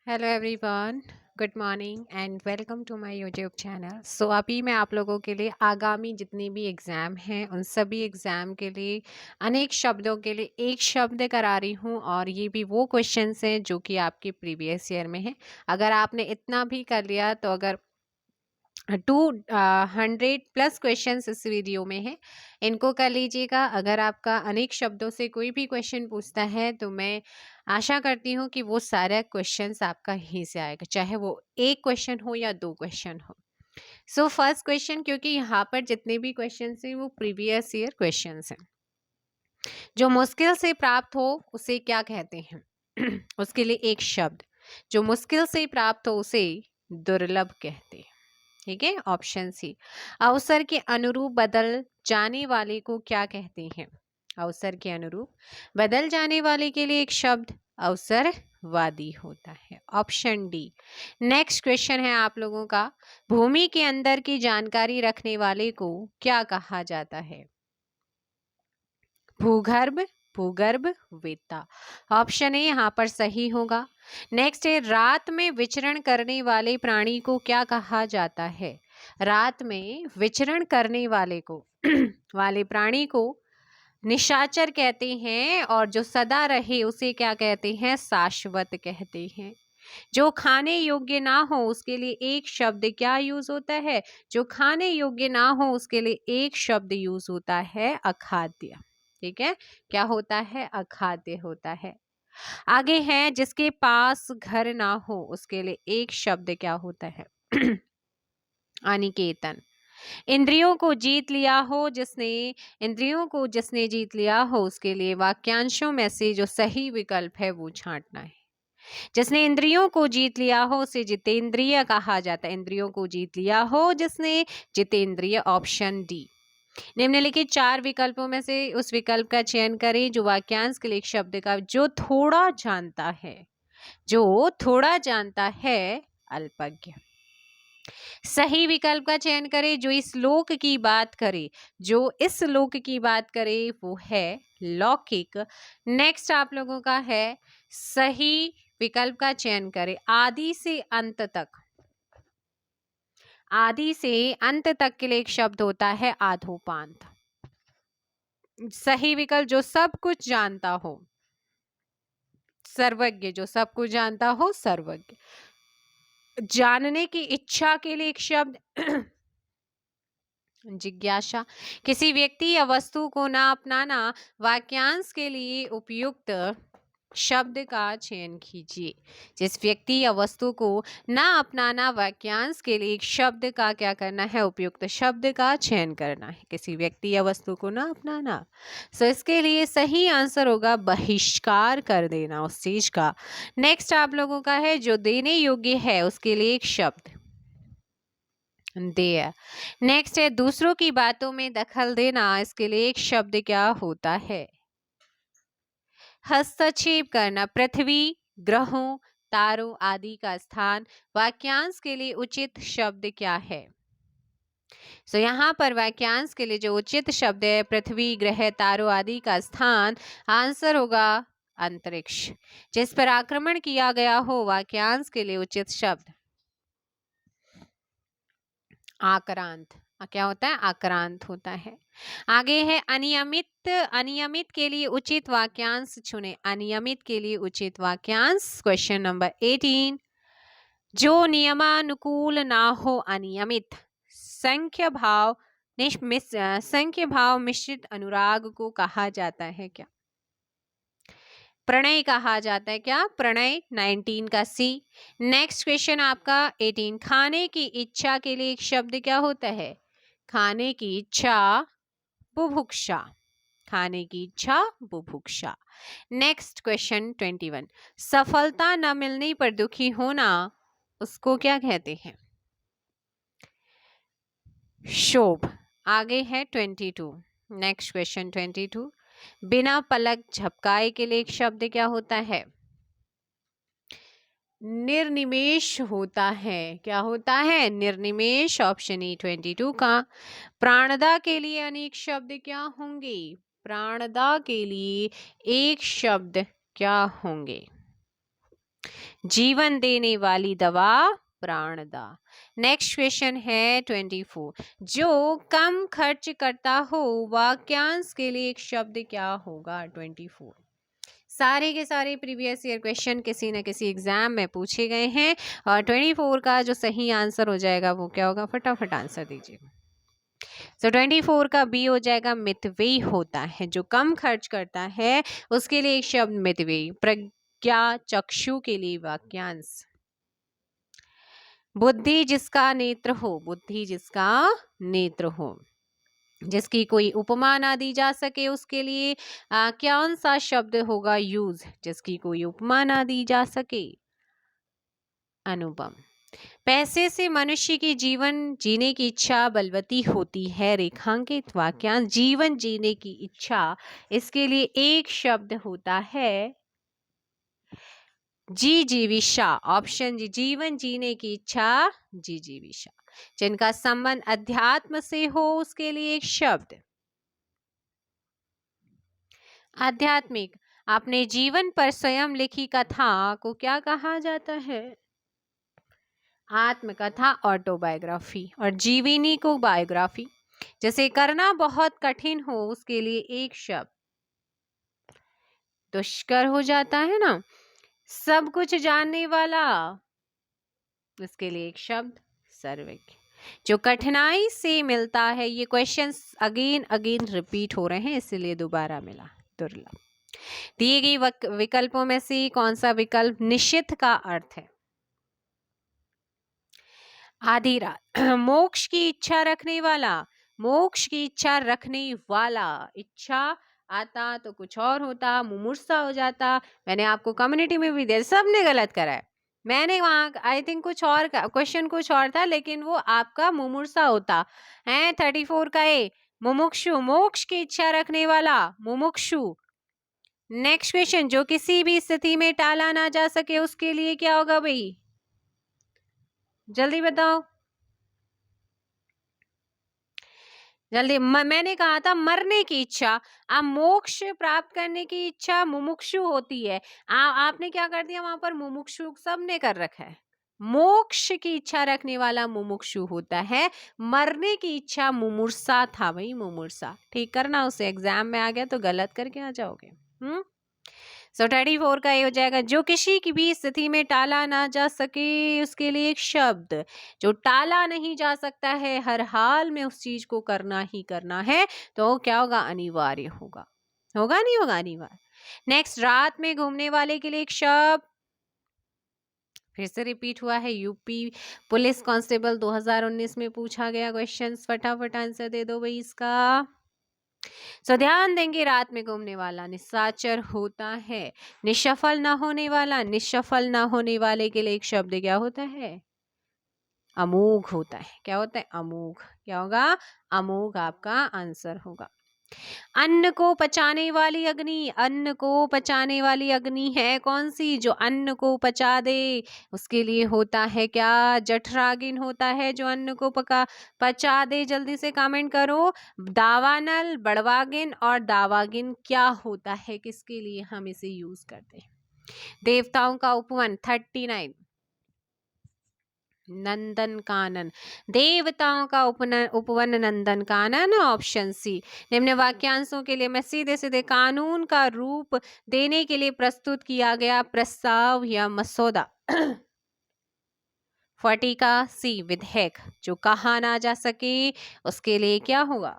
Hello everyone, good morning and welcome to my YouTube channel. So अभी मैं आप लोगों के लिए आगामी जितने भी एग्ज़ाम हैं उन सभी एग्ज़ाम के लिए अनेक शब्दों के लिए एक शब्द करा रही हूँ, और ये भी वो क्वेश्चंस हैं जो कि आपके प्रीवियस ईयर में हैं। अगर आपने इतना भी कर लिया तो अगर 200+ क्वेश्चंस इस वीडियो में है, इनको कर लीजिएगा। अगर आपका अनेक शब्दों से कोई भी क्वेश्चन पूछता है तो मैं आशा करती हूँ कि वो सारे क्वेश्चंस आपका ही से आएगा, चाहे वो एक क्वेश्चन हो या दो क्वेश्चन हो। सो फर्स्ट क्वेश्चन, क्योंकि यहाँ पर जितने भी क्वेश्चन हैं वो प्रीवियस ईयर क्वेश्चन हैं। जो मुश्किल से प्राप्त हो उसे क्या कहते हैं? उसके लिए एक शब्द, जो मुश्किल से प्राप्त हो उसे दुर्लभ कहते हैं। ठीक है, ऑप्शन सी। अवसर के अनुरूप बदल जाने वाले को क्या कहते हैं? अवसर के अनुरूप बदल जाने वाले के लिए एक शब्द अवसरवादी होता है, ऑप्शन डी। नेक्स्ट क्वेश्चन है आप लोगों का, भूमि के अंदर की जानकारी रखने वाले को क्या कहा जाता है? भूगर्भ, भूगर्भ वेत्ता, ऑप्शन ए यहाँ पर सही होगा। नेक्स्ट है, रात में विचरण करने वाले प्राणी को क्या कहा जाता है? रात में विचरण करने वाले को वाले प्राणी को निशाचर कहते हैं, और जो सदा रहे उसे क्या कहते हैं? शाश्वत कहते हैं। जो खाने योग्य ना हो उसके लिए एक शब्द क्या यूज होता है? जो खाने योग्य ना हो उसके लिए एक शब्द यूज होता है अखाद्य। ठीक है, क्या होता है? अखाद्य होता है। आगे है, जिसके पास घर ना हो उसके लिए एक शब्द क्या होता है? अनिकेतन। इंद्रियों को जीत लिया हो जिसने, इंद्रियों को जिसने जीत लिया हो उसके लिए वाक्यांशों में से जो सही विकल्प है वो छांटना है। जिसने इंद्रियों को जीत लिया हो उसे जितेंद्रिय कहा जाता है। इंद्रियों को जीत लिया हो जिसने, जितेंद्रिय, ऑप्शन डी। निम्नलिखित चार विकल्पों में से उस विकल्प का चयन करें जो वाक्यांश के लिए एक शब्द का जो थोड़ा जानता है, जो थोड़ा जानता है, अल्पज्ञ। सही विकल्प का चयन करें जो इस लोक की बात करे, जो इस लोक की बात करे वो है लौकिक। नेक्स्ट आप लोगों का है, सही विकल्प का चयन करें आदि से अंत तक। आदि से अंत तक के लिए एक शब्द होता है आधोपांत। सही विकल्प, जो सब कुछ जानता हो, सर्वज्ञ, जो सब कुछ जानता हो, सर्वज्ञ। जानने की इच्छा के लिए एक शब्द जिज्ञासा। किसी व्यक्ति या वस्तु को ना अपनाना, वाक्यांश के लिए उपयुक्त शब्द का चयन कीजिए। जिस व्यक्ति या वस्तु को ना अपनाना, वाक्यांश के लिए एक शब्द का क्या करना है? उपयुक्त शब्द का चयन करना है। किसी व्यक्ति या वस्तु को ना अपनाना, सो इसके लिए सही आंसर होगा बहिष्कार कर देना उस चीज का। नेक्स्ट आप लोगों का है, जो देने योग्य है उसके लिए एक शब्द देय। नेक्स्ट है, दूसरों की बातों में दखल देना, इसके लिए एक शब्द क्या होता है? हस्तक्षेप करना। पृथ्वी, ग्रहों, तारों आदि का स्थान, वाक्यांश के लिए उचित शब्द क्या है? सो यहाँ पर वाक्यांश के लिए जो उचित शब्द है, पृथ्वी, ग्रह, तारों आदि का स्थान, आंसर होगा अंतरिक्ष। जिस पर आक्रमण किया गया हो, वाक्यांश के लिए उचित शब्द आक्रांत। क्या होता है? आक्रांत होता है। आगे है अनियमित। अनियमित के लिए उचित वाक्यांश चुने। अनियमित के लिए उचित वाक्यांश, क्वेश्चन नंबर 18। जो नियमानुकूल ना हो अनियमित। संख्य भाव संख्य भाव मिश्रित अनुराग को कहा जाता है क्या? प्रणय कहा जाता है क्या? प्रणय, 19 का सी। नेक्स्ट क्वेश्चन आपका 18, खाने की इच्छा के लिए एक शब्द क्या होता है? खाने की इच्छा, बुभुक्षा। खाने की इच्छा, बुभुक्षा। नेक्स्ट क्वेश्चन 21, सफलता न मिलने पर दुखी होना, उसको क्या कहते हैं? शोभ। आगे है 22। नेक्स्ट क्वेश्चन 22, बिना पलक झपकाए के लिए एक शब्द क्या होता है? निर्निमेष होता है। क्या होता है? निर्निमेष, ऑप्शन ई 22 का। प्राणदा के लिए अनेक शब्द क्या होंगे? प्राणदा के लिए एक शब्द क्या होंगे? जीवन देने वाली दवा प्राणदा। नेक्स्ट क्वेश्चन है 24। जो कम खर्च करता हो वाक्यांश के लिए एक शब्द क्या होगा? 24 सारे के सारे प्रीवियस ईयर क्वेश्चन किसी न किसी एग्जाम में पूछे गए हैं और 24 का जो सही आंसर हो जाएगा वो क्या होगा? फटाफट आंसर दीजिए। तो 24 का बी हो जाएगा मितव्ययी होता है। जो कम खर्च करता है उसके लिए एक शब्द मितव्ययी। प्रज्ञा चक्षु के लिए वाक्यांश। बुद्धि जिसका नेत्र हो, बुद्धि जिसका नेत्र हो, जिसकी कोई उपमा ना दी जा सके उसके लिए कौन सा शब्द होगा? यूज। जिसकी कोई उपमा ना दी जा सके, अनुपम। पैसे से मनुष्य की जीवन जीने की इच्छा बलवती होती है, रेखांकित वाक्यांश। जीवन जीने की इच्छा, इसके लिए एक शब्द होता है जिजीविषा। ऑप्शन जी, जीवन जीने की इच्छा जिजीविषा। जिनका संबंध अध्यात्म से हो उसके लिए एक शब्द आध्यात्मिक। अपने जीवन पर स्वयं लिखी कथा को क्या कहा जाता है? आत्मकथा, ऑटोबायोग्राफी। और जीवनी को बायोग्राफी। जैसे करना बहुत कठिन हो उसके लिए एक शब्द दुष्कर हो जाता है ना। सब कुछ जानने वाला, इसके लिए एक शब्द सर्वज्ञ। जो कठिनाई से मिलता है, ये क्वेश्चंस अगेन अगेन रिपीट हो रहे हैं इसलिए दोबारा मिला, दुर्लभ। दिए गए विकल्पों में से कौन सा विकल्प निश्चित का अर्थ है? आधी रात। मोक्ष की इच्छा रखने वाला, मोक्ष की इच्छा रखने वाला। इच्छा आता तो कुछ और होता, मुमूर्षा हो जाता। मैंने आपको कम्युनिटी में भी दिया, सबने गलत करा है। मैंने वहां आई थिंक कुछ और क्वेश्चन कुछ और था, लेकिन वो आपका मुमूर्षा होता है। 34 का ए, मुमुक्षु, मोक्ष की इच्छा रखने वाला, मुमुक्षु। नेक्स्ट क्वेश्चन, जो किसी भी स्थिति में टाला ना जा सके उसके लिए क्या होगा भाई? जल्दी बताओ, जल्दी। मैंने कहा था मरने की इच्छा। अब मोक्ष प्राप्त करने की इच्छा मुमुक्षु होती है। आपने क्या कर दिया वहां पर? मुमुक्षु सबने कर रखा है। मोक्ष की इच्छा रखने वाला मुमुक्षु होता है, मरने की इच्छा मुमूर्षा था भाई, मुमूर्षा। ठीक करना, उसे एग्जाम में आ गया तो गलत करके आ जाओगे। 34 का ये हो जाएगा, जो किसी की भी स्थिति में टाला ना जा सके उसके लिए एक शब्द। जो टाला नहीं जा सकता है, हर हाल में उस चीज को करना ही करना है, तो क्या होगा? अनिवार्य होगा। होगा नहीं होगा? अनिवार्य। नेक्स्ट, रात में घूमने वाले के लिए एक शब्द फिर से रिपीट हुआ है। यूपी पुलिस कांस्टेबल 2019 में पूछा गया क्वेश्चन। फटाफट आंसर दे दो भाई इसका। सो ध्यान देंगे, रात में घूमने वाला निशाचर होता है। निष्फल ना होने वाला, निष्फल ना होने वाले के लिए एक शब्द क्या होता है? अमोघ होता है। क्या होता है? अमोघ। क्या होगा? अमोघ आपका आंसर होगा। अन्न को पचाने वाली अग्नि, अन्न को पचाने वाली अग्नि है कौन सी? जो अन्न को पचा दे उसके लिए होता है क्या? जठरागिन होता है जो अन्न को पचा दे। जल्दी से कमेंट करो। दावानल, बड़वागिन और दावागिन क्या होता है? किसके लिए हम इसे यूज करते हैं? देवताओं का उपवन 39, नंदन कानन। देवताओं का उपवन नंदन कानन, ऑप्शन सी। निम्न वाक्यांशों के लिए मैं सीधे सीधे कानून का रूप देने के लिए प्रस्तुत किया गया प्रस्ताव या मसौदा। 40 का सी, विधेयक। जो कहा ना जा सके उसके लिए क्या होगा?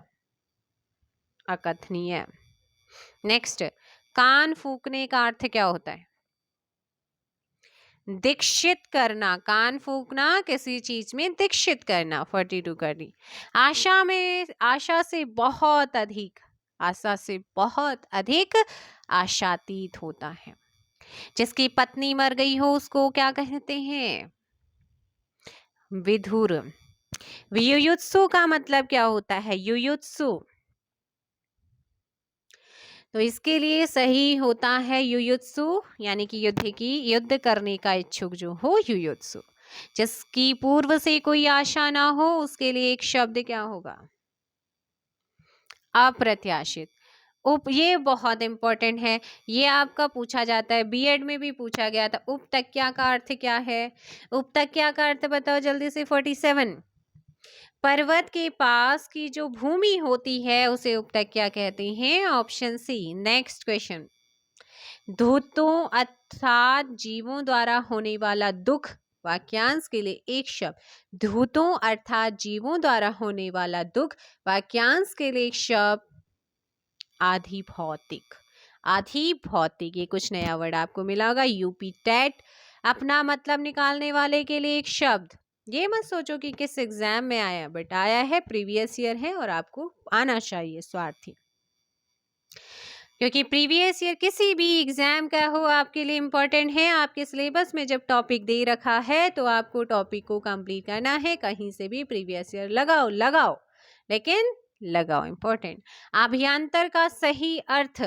अकथनीय। नेक्स्ट, कान फूकने का अर्थ क्या होता है? दीक्षित करना। कान फूकना, किसी चीज में दीक्षित करना। 42 कर दी। आशा में, आशा से बहुत अधिक, आशा से बहुत अधिक आशातीत होता है। जिसकी पत्नी मर गई हो उसको क्या कहते हैं? विधुर। युयुत्सु का मतलब क्या होता है? युयुत्सु, तो इसके लिए सही होता है युयुत्सु, यानी कि युद्ध करने का इच्छुक जो हो, युयुत्सु। जिसकी पूर्व से कोई आशा ना हो उसके लिए एक शब्द क्या होगा? अप्रत्याशित। ये बहुत इंपॉर्टेंट है, ये आपका पूछा जाता है, बीएड में भी पूछा गया था। उपतक्या का अर्थ क्या है? उपतक्या का अर्थ बताओ जल्दी से। 47। पर्वत के पास की जो भूमि होती है उसे उपतक्या कहते हैं। Option C. Next question. धूर्तों अर्थात जीवों द्वारा होने वाला दुख, वाक्यांश के लिए एक शब्द। धूर्तों अर्थात जीवों द्वारा होने वाला दुख, वाक्यांश के लिए एक शब्द। आधि भौतिक। आधि भौतिक, ये कुछ नया वर्ड आपको मिला होगा। यूपी टेट अपना मतलब निकालने वाले के लिए एक शब्द। ये मत सोचो कि किस एग्जाम में आया, बट आया है, प्रीवियस ईयर है और आपको आना चाहिए स्वार्थी, क्योंकि प्रीवियस ईयर किसी भी एग्जाम का हो आपके लिए इम्पोर्टेंट है। आपके सिलेबस में जब टॉपिक दे रखा है तो आपको टॉपिक को कंप्लीट करना है। कहीं से भी प्रीवियस ईयर लगाओ लगाओ, लेकिन लगाओ, इम्पोर्टेंट। अभ्यंतर का सही अर्थ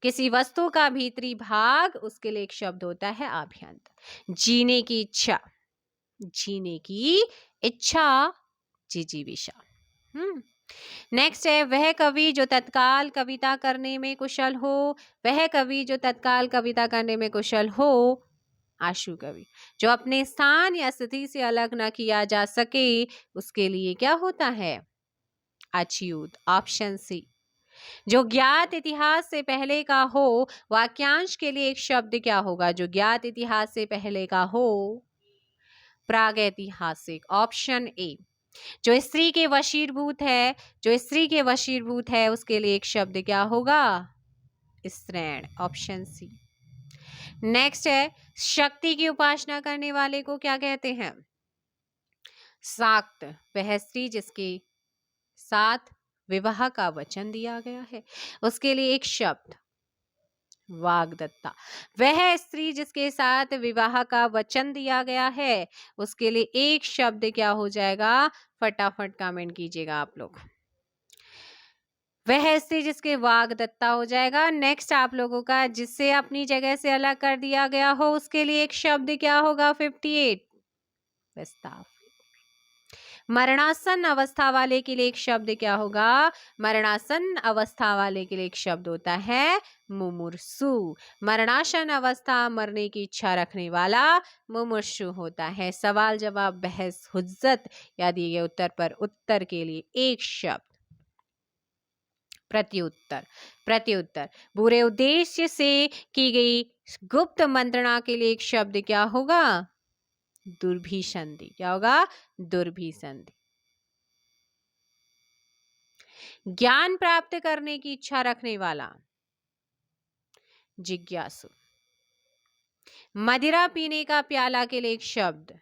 किसी वस्तु का भीतरी भाग, उसके लिए एक शब्द होता है आभ्यंतर। जीने की इच्छा, जीने की इच्छा, जिजीविषा। नेक्स्ट है, वह कवि जो तत्काल कविता करने में कुशल हो। वह कवि जो तत्काल कविता करने में कुशल हो, आशु कवि। जो अपने स्थान या स्थिति से अलग न किया जा सके, उसके लिए क्या होता है? अच्युत। Option C. जो ज्ञात इतिहास से पहले का हो, वाक्यांश के लिए एक शब्द क्या होगा? जो ज्ञात इतिहास से पहले का हो, प्रागैतिहासिक। Option A. जो स्त्री के वशीभूत है, जो स्त्री के वशीभूत है, उसके लिए एक शब्द क्या होगा? स्त्रैण। Option C. नेक्स्ट है, शक्ति की उपासना करने वाले को क्या कहते हैं? शाक्त। वह स्त्री जिसके साथ विवाह का वचन दिया गया है, उसके लिए एक शब्द वाग्दत्ता। वह स्त्री जिसके साथ विवाह का वचन दिया गया है, उसके लिए एक शब्द क्या हो जाएगा? फटाफट कमेंट कीजिएगा आप लोग। वह स्त्री जिसके वाग्दत्ता हो जाएगा। नेक्स्ट आप लोगों का, जिससे अपनी जगह से अलग कर दिया गया हो, उसके लिए एक शब्द क्या होगा? 58 प्रस्ताव। मरणासन अवस्था वाले के लिए एक शब्द क्या होगा? मरणासन अवस्था वाले के लिए एक शब्द होता है मुमुर्सु। मरणासन अवस्था, मरने की इच्छा रखने वाला मुमुर्सु होता है। सवाल जवाब बहस हुज्जत या दिए गए उत्तर पर उत्तर के लिए एक शब्द प्रत्युत्तर। प्रत्युत्तर। बुरे उद्देश्य से की गई गुप्त मंत्रणा के लिए एक शब्द क्या होगा? दुर्भिसंधि। क्या होगा? दुर्भिसंधि। ज्ञान प्राप्त करने की इच्छा रखने वाला, जिज्ञासु। मदिरा पीने का प्याला के लिए एक शब्द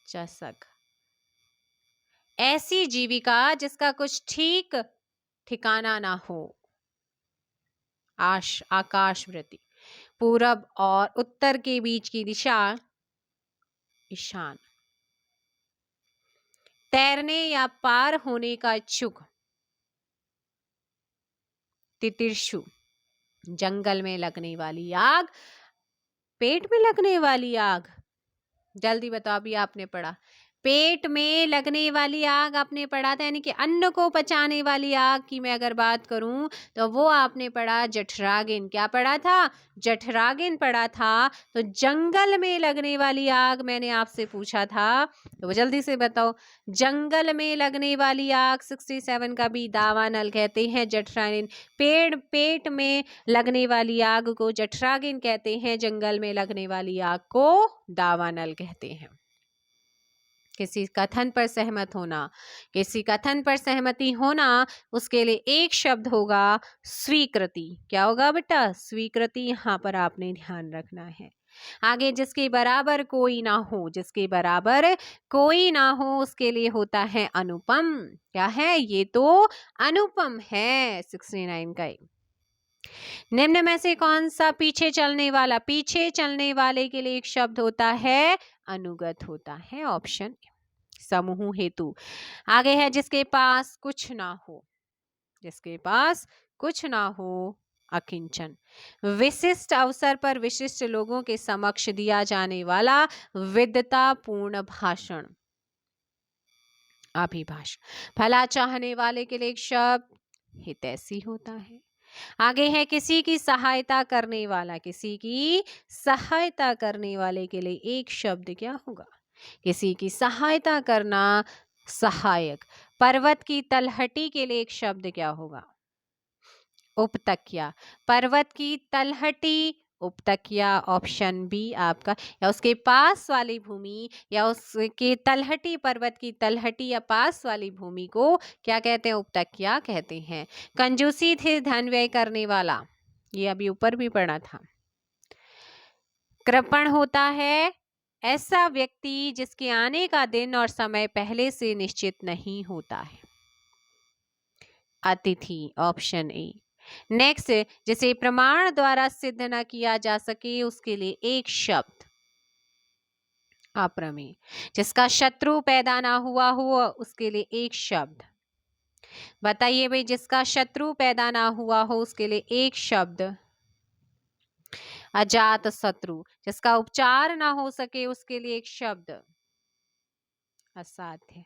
चषक। ऐसी जीविका जिसका कुछ ठीक ठिकाना ना हो, आकाशवृत्ति। पूरब और उत्तर के बीच की दिशा, ईशान। तैरने या पार होने का इच्छुक, तितिर्षु। जंगल में लगने वाली आग, पेट में लगने वाली आग, जल्दी बताओ, अभी आपने पढ़ा। पेट में लगने वाली आग आपने पढ़ा था, यानी कि अन्न को पचाने वाली आग की मैं अगर बात करूं तो वो आपने पढ़ा जठरागिन। क्या पढ़ा था? जठरागिन पढ़ा था। तो जंगल में लगने वाली आग मैंने आपसे पूछा था, तो जल्दी से बताओ। जंगल में लगने वाली आग 67 का भी दावानल कहते हैं। जठरागिन, पेट में लगने वाली आग को जठरागिन कहते हैं। जंगल में लगने वाली आग को दावानल कहते हैं। किसी कथन पर सहमत होना, किसी कथन पर सहमति होना, उसके लिए एक शब्द होगा स्वीकृति। क्या होगा बेटा? स्वीकृति। यहाँ पर आपने ध्यान रखना है। आगे, जिसके बराबर कोई ना हो, जिसके बराबर कोई ना हो, उसके लिए होता है अनुपम। क्या है? ये तो अनुपम है। 69 का। निम्न में से कौन सा पीछे चलने वाला, पीछे चलने वाले के लिए एक शब्द होता है अनुगत होता है। ऑप्शन समूह हेतु। आगे है, जिसके पास कुछ ना हो, जिसके पास कुछ ना हो, अकिंचन। विशिष्ट अवसर पर विशिष्ट लोगों के समक्ष दिया जाने वाला विद्वतापूर्ण भाषण, अभिभाषण। भला चाहने वाले के लिए एक शब्द हितैषी होता है। आगे है किसी की सहायता करने वाला, किसी की सहायता करने वाले के लिए एक शब्द क्या होगा? किसी की सहायता करना, सहायक। पर्वत की तलहटी के लिए एक शब्द क्या होगा? उपतकिया। पर्वत की तलहटी, उपतकिया, ऑप्शन बी आपका। या उसके पास वाली भूमि या उसके तलहटी, पर्वत की तलहटी या पास वाली भूमि को क्या कहते हैं? उपतकिया कहते हैं। कंजूसी थे धन व्यय करने वाला, ये अभी ऊपर भी पढ़ा था। कृपण होता है ऐसा व्यक्ति जिसके आने का दिन और समय पहले से निश्चित नहीं होता है। अतिथि, ऑप्शन ए। नेक्स्ट, जिसे प्रमाण द्वारा सिद्ध न किया जा सके उसके लिए एक शब्द, अप्रमेय। जिसका शत्रु पैदा ना हुआ हो उसके लिए एक शब्द। बताइए भाई, जिसका शत्रु पैदा ना हुआ हो उसके लिए एक शब्द, अजात शत्रु। जिसका उपचार ना हो सके उसके लिए एक शब्द, असाध्य।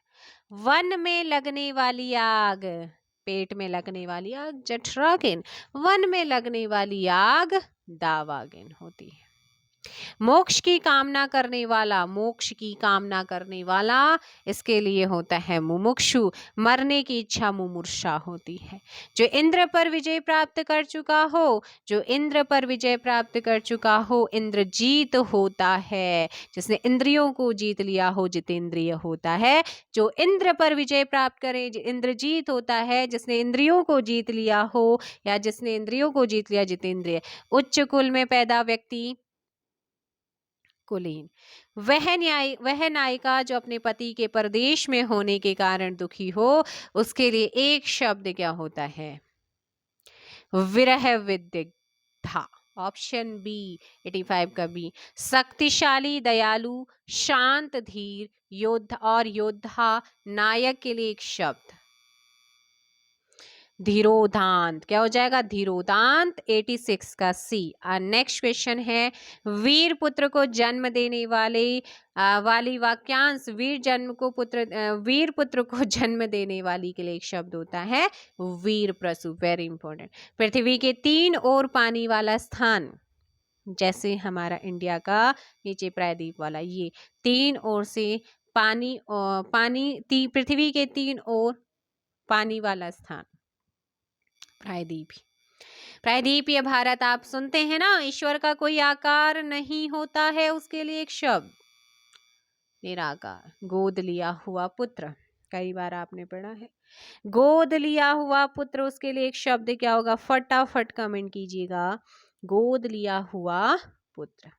वन में लगने वाली आग, पेट में लगने वाली आग जठराग्नि, वन में लगने वाली आग दावाग्नि होती है। मोक्ष की कामना करने वाला, मोक्ष की कामना करने वाला, इसके लिए होता है मुमुक्षु। मरने की इच्छा मुमूर्षा होती है। जो इंद्र पर विजय प्राप्त कर चुका हो, जो इंद्र पर विजय प्राप्त कर चुका हो, इंद्रजीत होता है। जिसने इंद्रियों को जीत लिया हो जितेंद्रिय होता है। जो इंद्र पर विजय प्राप्त करे इंद्रजीत होता है। जिसने इंद्रियों को जीत लिया हो या जिसने इंद्रियों को जीत लिया जितेंद्रिय। उच्च कुल में पैदा व्यक्ति कुलीन। वह नायिका जो अपने पति के परदेश में होने के कारण दुखी हो उसके लिए एक शब्द क्या होता है? विरह विदिग्धा, ऑप्शन बी 85 का बी। शक्तिशाली, दयालु, शांत, धीर, योद्धा और योद्धा, नायक के लिए एक शब्द, धीरोदांत। क्या हो जाएगा? धीरोदांत, 86 का सी। नेक्स्ट क्वेश्चन है, वीर पुत्र को जन्म देने वाली वाक्यांश, वीर पुत्र को जन्म देने वाली के लिए एक शब्द होता है वीर प्रसु। Very important. पृथ्वी के 3 ओर पानी वाला स्थान, जैसे हमारा इंडिया का नीचे प्रायद्वीप वाला, ये 3 ओर से पृथ्वी के 3 ओर पानी वाला स्थान प्रायद्वीपीय भारत। आप सुनते हैं ना, ईश्वर का कोई आकार नहीं होता है, उसके लिए एक शब्द, निराकार। गोद लिया हुआ पुत्र, कई बार आपने पढ़ा है। गोद लिया हुआ पुत्र, उसके लिए एक शब्द क्या होगा? फटाफट कमेंट कीजिएगा, गोद लिया हुआ पुत्र।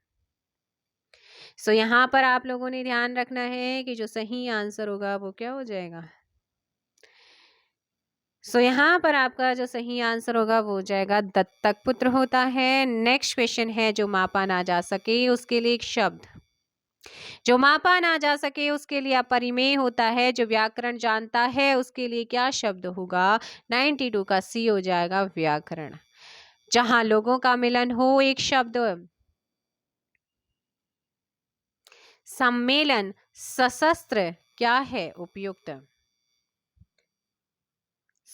सो यहां पर आप लोगों ने ध्यान रखना है कि जो सही आंसर होगा वो क्या हो जाएगा? सो यहाँ पर आपका जो सही आंसर होगा वो हो जाएगा दत्तक पुत्र होता है। नेक्स्ट क्वेश्चन है, जो मापा ना जा सके उसके लिए एक शब्द, जो मापा ना जा सके उसके लिए अपरिमेय होता है। जो व्याकरण जानता है उसके लिए क्या शब्द होगा? 92 का सी हो जाएगा, व्याकरण। जहां लोगों का मिलन हो, एक शब्द, सम्मेलन। सशस्त्र क्या है? उपयुक्त।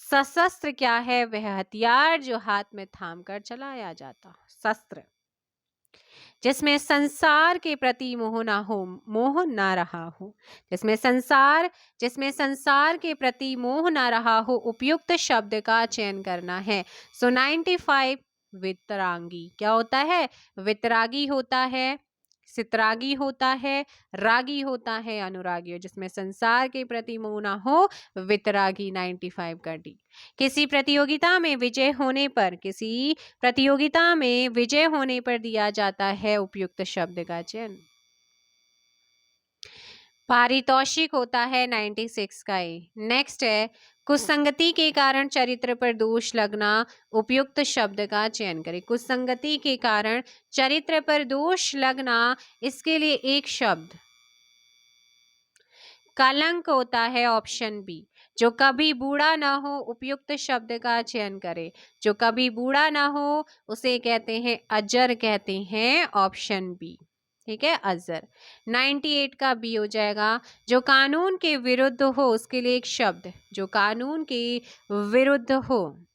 सशस्त्र क्या है? वह हथियार जो हाथ में थाम कर चलाया जाता, शस्त्र। जिसमें संसार के प्रति मोह ना रहा हो, जिसमें संसार के प्रति मोह ना रहा हो, उपयुक्त शब्द का चयन करना है। सो 95 वितरांगी क्या होता है? वितरागी होता है, सितरागी होता है, रागी होता है, अनुरागी। जिसमें संसार के प्रति मोह ना हो, वितरागी। 95 का डी। किसी प्रतियोगिता में विजय होने पर दिया जाता है उपयुक्त शब्द का चयन, पारितोषिक होता है। 96 का ए। नेक्स्ट है, कुसंगति के कारण चरित्र पर दोष लगना, उपयुक्त शब्द का चयन करें। कुसंगति के कारण चरित्र पर दोष लगना, इसके लिए एक शब्द, कलंक होता है, ऑप्शन बी। जो कभी बूढ़ा ना हो, उपयुक्त शब्द का चयन करें। जो कभी बूढ़ा ना हो उसे कहते हैं अजर, कहते हैं, ऑप्शन बी। ठीक है, अजर। 98 का बी हो जाएगा। जो कानून के विरुद्ध हो उसके लिए एक शब्द, जो कानून के विरुद्ध हो,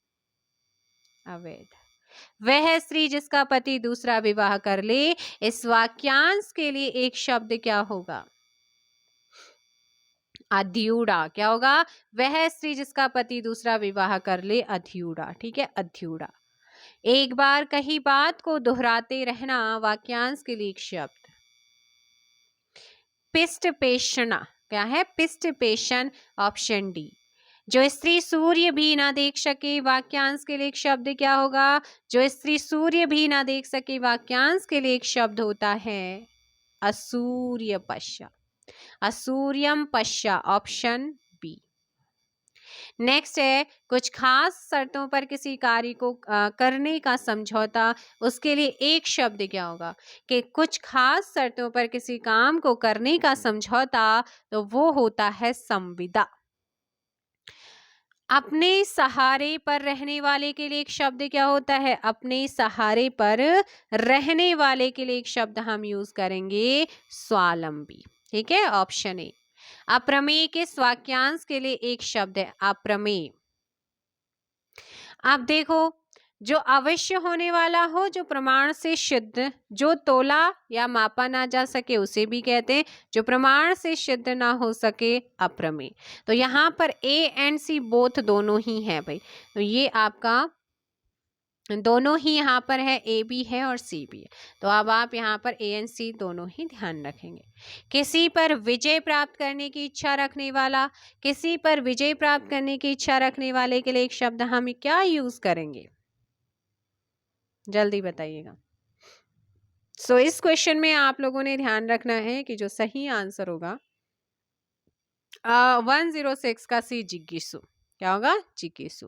अवैध। वह स्त्री जिसका पति दूसरा विवाह कर ले, इस वाक्यांश के लिए एक शब्द क्या होगा? अध्युड़ा। क्या होगा? वह स्त्री जिसका पति दूसरा विवाह कर ले, अध्युड़ा। ठीक है, अध्युड़ा। एक बार कही बात को दोहराते रहना, वाक्यांश के लिए एक शब्द। पिष्ट पेषणा। क्या है? पिष्ट पेषण, ऑप्शन डी। जो स्त्री सूर्य भी ना देख सके, वाक्यांश के लिए एक शब्द क्या होगा? जो स्त्री सूर्य भी ना देख सके, वाक्यांश के लिए एक शब्द होता है असूर्य पश्या। असूर्यम पश्या, ऑप्शन बी। नेक्स्ट है, कुछ खास शर्तों पर किसी कार्य को करने का समझौता, उसके लिए एक शब्द क्या होगा? कि कुछ खास शर्तों पर किसी काम को करने का समझौता, तो वो होता है संविदा। अपने सहारे पर रहने वाले के लिए एक शब्द क्या होता है? अपने सहारे पर रहने वाले के लिए एक शब्द हम यूज करेंगे स्वावलंबी। ठीक है, ऑप्शन ए। अप्रमेय के वाक्यांश के लिए एक शब्द है अप्रमेय। आप देखो, जो अवश्य होने वाला हो, जो प्रमाण से सिद्ध, जो तोला या मापा ना जा सके उसे भी कहते हैं, जो प्रमाण से सिद्ध ना हो सके अप्रमेय। तो यहाँ पर ए एंड सी बोथ दोनों ही है भाई, तो ये आपका दोनों ही यहाँ पर है, ए भी है और सी भी है। तो अब आप यहाँ पर ए एंड सी दोनों ही ध्यान रखेंगे। किसी पर विजय प्राप्त करने की इच्छा रखने वाला, किसी पर विजय प्राप्त करने की इच्छा रखने वाले के लिए एक शब्द हम क्या यूज करेंगे? जल्दी बताइएगा। सो इस क्वेश्चन में आप लोगों ने ध्यान रखना है कि जो सही आंसर होगा 106 का सी, जिज्ञासु। क्या होगा? जिज्ञासु।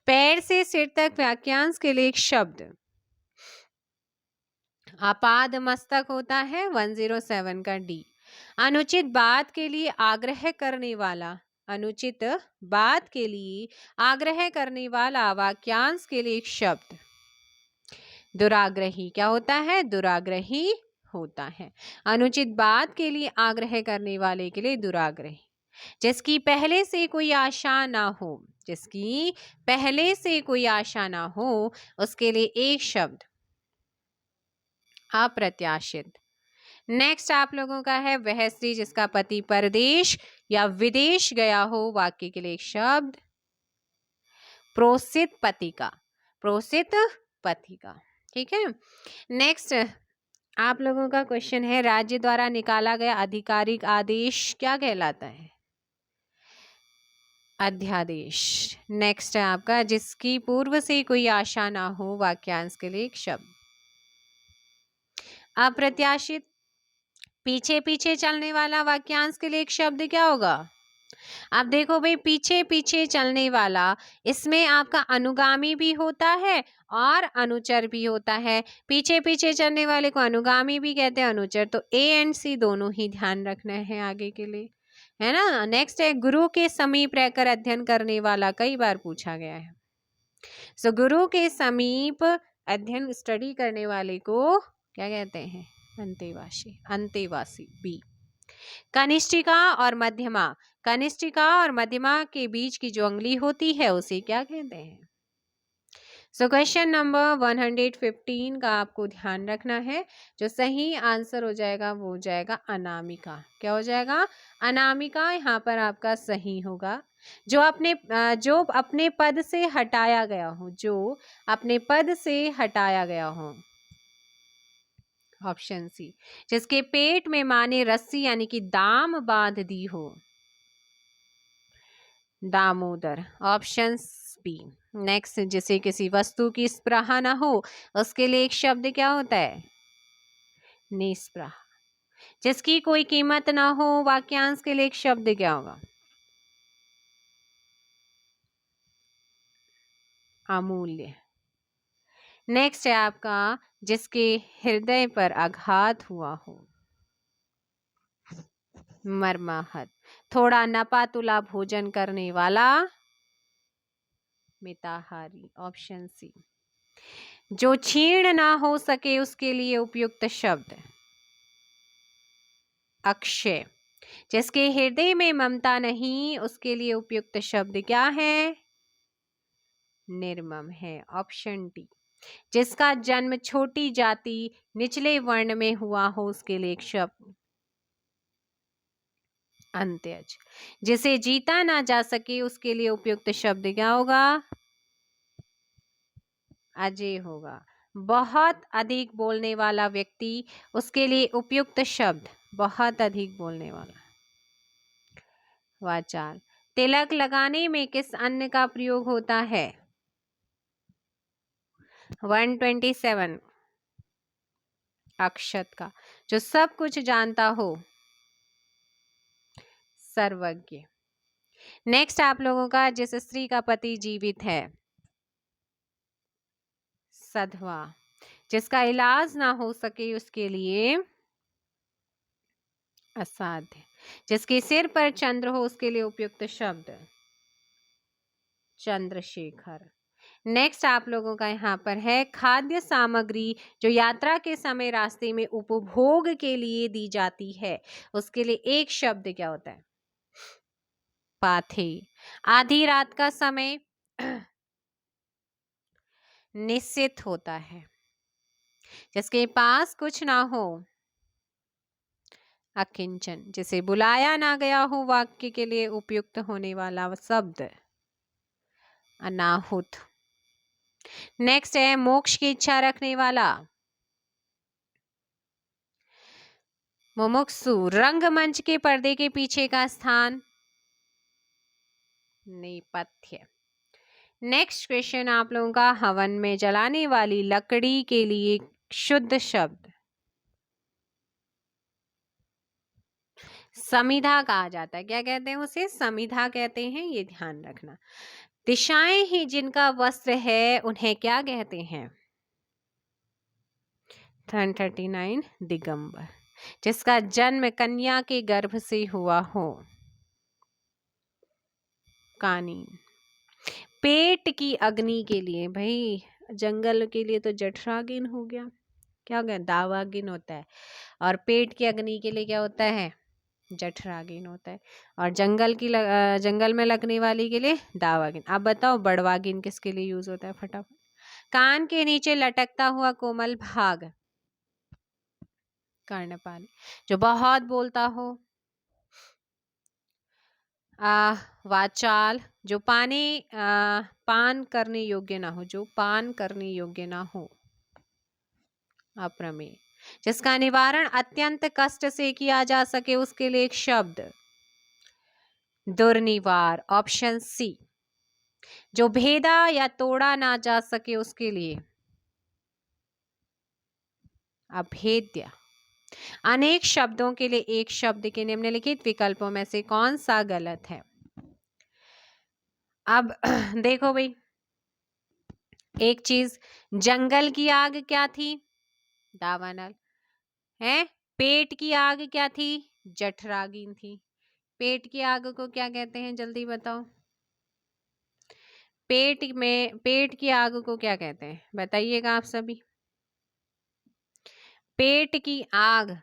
पैर से सिर तक वाक्यांश के लिए एक शब्द आपाद मस्तक होता है 107 का डी। अनुचित बात के लिए आग्रह करने वाला, अनुचित बात के लिए आग्रह करने वाला, वाक्यांश के लिए एक शब्द दुराग्रही। क्या होता है? दुराग्रही होता है। अनुचित बात के लिए आग्रह करने वाले के लिए दुराग्रही। जिसकी पहले से कोई आशा ना हो, जिसकी पहले से कोई आशा ना हो, उसके लिए एक शब्द अप्रत्याशित। नेक्स्ट आप लोगों का है, वह स्त्री जिसका पति परदेश या विदेश गया हो, वाक्य के लिए एक शब्द प्रोसित पति का। प्रोसित पति का। ठीक है। नेक्स्ट आप लोगों का क्वेश्चन है, राज्य द्वारा निकाला गया आधिकारिक आदेश क्या कहलाता है? अध्यादेश। नेक्स्ट है आपका, जिसकी पूर्व से कोई आशा ना हो, वाक्यांश के लिए एक शब्द अप्रत्याशित। पीछे पीछे चलने वाला, वाक्यांश के लिए एक शब्द क्या होगा? अब देखो भाई, पीछे पीछे चलने वाला, इसमें आपका अनुगामी भी होता है और अनुचर भी होता है। पीछे पीछे चलने वाले को अनुगामी भी कहते हैं, अनुचर। तो ए एंड सी दोनों ही ध्यान रखना है आगे के लिए, है ना। नेक्स्ट है, गुरु के समीप रहकर अध्ययन करने वाला, कई बार पूछा गया है। सो गुरु के समीप अध्ययन स्टडी करने वाले को क्या कहते हैं? अंतेवासी। अंतेवासी, बी। कनिष्ठिका और मध्यमा, कनिष्ठिका और मध्यमा के बीच की जो अंगुली होती है उसे क्या कहते हैं? सो क्वेश्चन नंबर 115 का आपको ध्यान रखना है। जो सही आंसर हो जाएगा वो हो जाएगा अनामिका। क्या हो जाएगा? अनामिका यहाँ पर आपका सही होगा। जो अपने पद से हटाया गया हो, जो अपने पद से हटाया गया हो, ऑप्शन सी। जिसके पेट में माँ ने रस्सी यानी कि दाम बांध दी हो, दामोदर, ऑप्शन बी। नेक्स्ट, जिसे किसी वस्तु की स्पृहा ना हो, उसके लिए एक शब्द क्या होता है? निस्पृहा। जिसकी कोई कीमत ना हो, वाक्यांश के लिए एक शब्द क्या होगा? अमूल्य। नेक्स्ट है आपका, जिसके हृदय पर आघात हुआ हो, मर्माहत। थोड़ा नपा तुला भोजन करने वाला, मिताहारी, ऑप्शन सी। जो छीण ना हो सके उसके लिए उपयुक्त शब्द अक्षय। जिसके हृदय में ममता नहीं, उसके लिए उपयुक्त शब्द क्या है? निर्मम है, ऑप्शन डी। जिसका जन्म छोटी जाति निचले वर्ण में हुआ हो उसके लिए एक शब्द अंत्यज। जिसे जीता ना जा सके उसके लिए उपयुक्त शब्द क्या होगा? अजय होगा। बहुत अधिक बोलने वाला व्यक्ति, उसके लिए उपयुक्त शब्द बहुत अधिक बोलने वाला, वाचाल। तिलक लगाने में किस अन्न का प्रयोग होता है? 127 अक्षत का। जो सब कुछ जानता हो, सर्वज्ञ। नेक्स्ट आप लोगों का, जिस स्त्री का पति जीवित है, सधवा। जिसका इलाज ना हो सके उसके लिए असाध्य। जिसके सिर पर चंद्र हो उसके लिए उपयुक्त शब्द चंद्रशेखर। नेक्स्ट आप लोगों का यहाँ पर है, खाद्य सामग्री जो यात्रा के समय रास्ते में उपभोग के लिए दी जाती है उसके लिए एक शब्द क्या होता है? पाथे। आधी रात का समय निश्चित होता है। जिसके पास कुछ ना हो, अकिंचन। जिसे बुलाया ना गया हो वाक्य के लिए उपयुक्त होने वाला शब्द अनाहुत। नेक्स्ट है, मोक्ष की इच्छा रखने वाला, मुमुक्षु। रंगमंच के पर्दे के पीछे का स्थान नेपथ्य। नेक्स्ट क्वेश्चन आप लोगों का, हवन में जलाने वाली लकड़ी के लिए शुद्ध शब्द समिधा कहा जाता है। क्या कहते हैं उसे? समिधा कहते हैं, ये ध्यान रखना। दिशाएं ही जिनका वस्त्र है उन्हें क्या कहते हैं? 139 दिगंबर। जिसका जन्म कन्या के गर्भ से हुआ हो, कानीन। पेट की अग्नि के लिए, भाई जंगल के लिए तो जठरागिन हो गया, क्या हो गया? दावागिन होता है। और पेट की अग्नि के लिए क्या होता है? जठरागिन होता है। और जंगल में लगने वाली के लिए दावागिन। अब बताओ बड़वागिन किसके लिए यूज होता है? फटाफट। कान के नीचे लटकता हुआ कोमल भाग, कर्णपाल। जो बहुत बोलता हो, वाचाल। जो पान करने योग्य ना हो, जो पान करने योग्य ना हो, अप्रमेय। जिसका निवारण अत्यंत कष्ट से किया जा सके उसके लिए एक शब्द दुर्निवार, ऑप्शन सी। जो भेदा या तोड़ा ना जा सके उसके लिए अभेद्य। अनेक शब्दों के लिए एक शब्द के निम्नलिखित विकल्पों में से कौन सा गलत है? अब देखो भाई, एक चीज, जंगल की आग क्या थी? दावानल है। पेट की आग क्या थी? जठरागिन थी। पेट की आग को क्या कहते हैं? जल्दी बताओ। पेट की आग को क्या कहते हैं? बताइएगा आप सभी। पेट की आग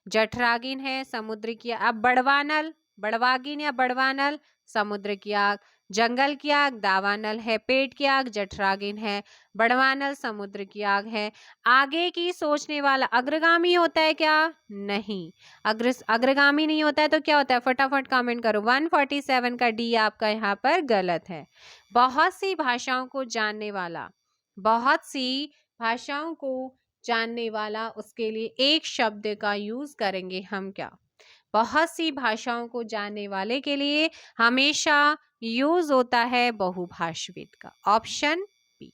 जठरागिन है। समुद्र की, अब बड़वानल, बड़वागिन या बड़वानल, समुद्र की आग। जंगल की आग दावानल है। पेट की आग जठरागिन है। बड़वानल समुद्र की आग है। आगे की सोचने वाला अग्रगामी होता है क्या? नहीं। अग्रगामी नहीं होता है तो क्या होता है? फटाफट कमेंट करो। 147 का डी आपका यहाँ पर गलत है। बहुत सी भाषाओं को जानने वाला, बहुत सी भाषाओं को जानने वाला, उसके लिए एक शब्द का यूज करेंगे हम क्या? बहुत सी भाषाओं को जानने वाले के लिए हमेशा यूज होता है बहुभाषविद का, ऑप्शन बी।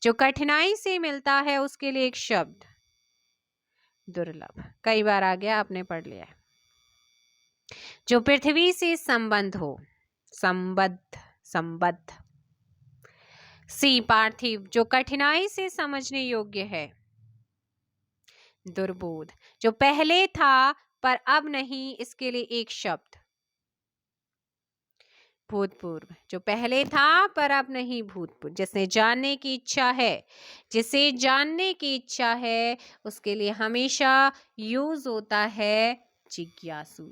जो कठिनाई से मिलता है उसके लिए एक शब्द दुर्लभ। कई बार आ गया, आपने पढ़ लिया है। जो पृथ्वी से संबंध हो, संबद्ध। सी पार्थिव। जो कठिनाई से समझने योग्य है, दुर्बोध। जो पहले था पर अब नहीं, इसके लिए एक शब्द भूतपूर्व। जो पहले था पर अब नहीं, भूतपूर्व। जिसने जानने की इच्छा है, जिसे जानने की इच्छा है उसके लिए हमेशा यूज होता है जिज्ञासु,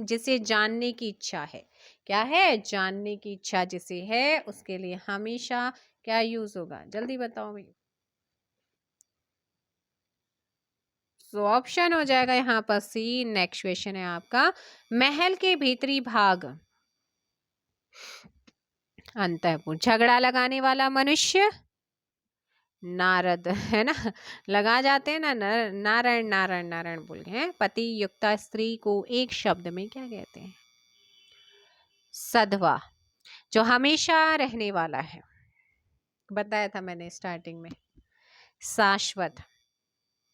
जिसे जानने की इच्छा है। क्या है? जानने की इच्छा जिसे है, उसके लिए हमेशा क्या यूज होगा? जल्दी बताओ भाई। तो ऑप्शन हो जाएगा यहाँ पर सी। नेक्स्ट क्वेश्चन है आपका, महल के भीतरी भाग, अंतःपुर, झगड़ा लगाने वाला मनुष्य, नारद, है ना, लगा जाते हैं ना, नारायण नारायण नारायण बोल गए हैं। पति युक्ता स्त्री को एक शब्द में क्या कहते हैं? सधवा, जो हमेशा रहने वाला है, बताया था मैंने स्टार्टिंग में। शाश्वत।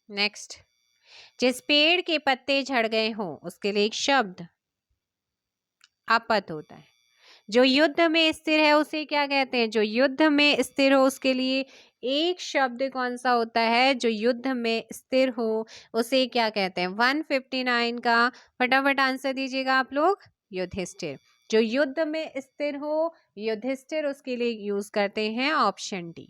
नेक्स्ट, जिस पेड़ के पत्ते झड़ गए हों उसके लिए एक शब्द आपत होता है। जो युद्ध में स्थिर है उसे क्या कहते हैं? जो युद्ध में स्थिर हो उसके लिए एक शब्द कौन सा होता है? जो युद्ध में स्थिर हो उसे क्या कहते हैं? 159 का फटाफट आंसर दीजिएगा आप लोग। युधिष्ठिर। जो युद्ध में स्थिर हो, युधिष्ठिर, उसके लिए यूज करते हैं ऑप्शन डी।